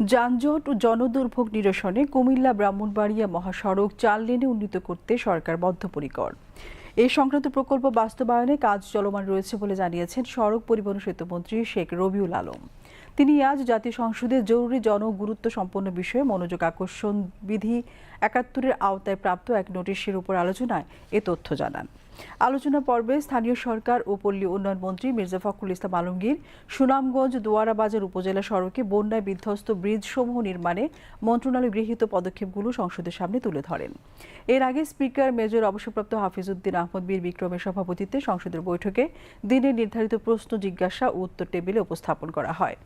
যানজট ও জনদুর্ভোগ নিরসনে কুমিল্লা ব্রাহ্মণবাড়িয়া মহাসড়ক 4 লেনে উন্নীত করতে সরকার বদ্ধপরিকর। এই সংক্রান্ত প্রকল্প বাস্তবায়নে কাজ চলমান রয়েছে বলে জানিয়েছেন সড়ক পরিবহন সেতুমন্ত্রী শেখ রবিউল আলম। তিনি আজ জাতীয় সংসদে জরুরি জনগুরুত্ব সম্পন্ন বিষয়ে মনোযোগ আকর্ষণ বিধি 71-এর আওতায় প্রাপ্ত এক নোটিশের উপর আলোচনায় এ তথ্য জানান। আলোচনা পর্বে স্থানীয় সরকার ও পল্লী উন্নয়ন মন্ত্রী মির্জা ফখরুল ইসলাম আলমগীর সুনামগঞ্জ দোয়ারা বাজার উপজেলা সড়কে বন্যায় বিধ্বস্ত ব্রিজসমূহ নির্মাণে মন্ত্রণালয় গৃহীত পদক্ষেপগুলো সংসদের সামনে তুলে ধরেন। এর আগে স্পিকার মেজর অবসরপ্রাপ্ত হাফিজউদ্দিন আহমদ বীর বিক্রমের সভাপতিত্বে সংসদের বৈঠকে দিনের নির্ধারিত প্রশ্ন জিজ্ঞাসা ও উত্তর টেবিলে উপস্থাপন করা হয়।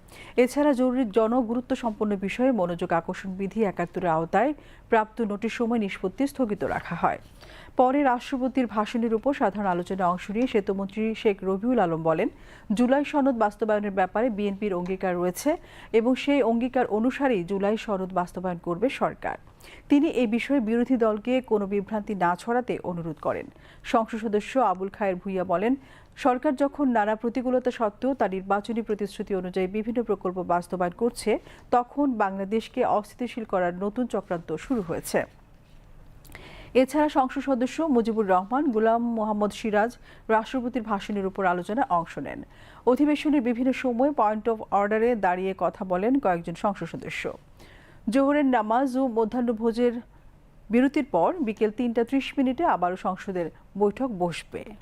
এছাড়া জরুরি জনগুরুত্ব সম্পন্ন বিষয়ে মনোযোগ আকর্ষণ বিধি 71-এর আওতায় প্রাপ্ত নোটিশ সময় নিষ্পত্তি স্থগিত রাখা হয়। পরে রাষ্ট্রপতির ভাষণের উপর সাধারণ আলোচনায় অংশ নিয়ে সেতুমন্ত্রী শেখ রবিউল আলম বলেন, জুলাই সনদ বাস্তবায়নের ব্যাপারে বিএনপির অঙ্গীকার রয়েছে এবং সেই অঙ্গীকার অনুসারেই জুলাই সনদ বাস্তবায়ন করবে সরকার। তিনি এই বিষয়ে বিরোধী দলকে কোনো বিভ্রান্তি না ছড়াতে অনুরোধ করেন। সংসদ সদস্য আবুল খায়ের ভূঁইয়া বলেন, সরকার যখন নানা প্রতিকূলতা সত্ত্বেও তার নির্বাচনী প্রতিশ্রুতি অনুযায়ী বিভিন্ন প্রকল্প বাস্তবায়ন করছে, তখন বাংলাদেশকে অস্থিতিশীল করার নতুন চক্রান্ত শুরু হয়েছে। এছাড়া সংসদ সদস্য মুজিবুর রহমান, গোলাম মোহাম্মদ সিরাজ রাষ্ট্রপতির ভাষণের উপর আলোচনায় অংশ নেন। অধিবেশনের বিভিন্ন সময় পয়েন্ট অফ অর্ডারে দাঁড়িয়ে কথা বলেন কয়েকজন সংসদ সদস্য। জোহরের নামাজ ও মধ্যাহ্নভোজের বিরতির পর বিকেল 3টা 30 মিনিটে আবারও সংসদের বৈঠক বসবে।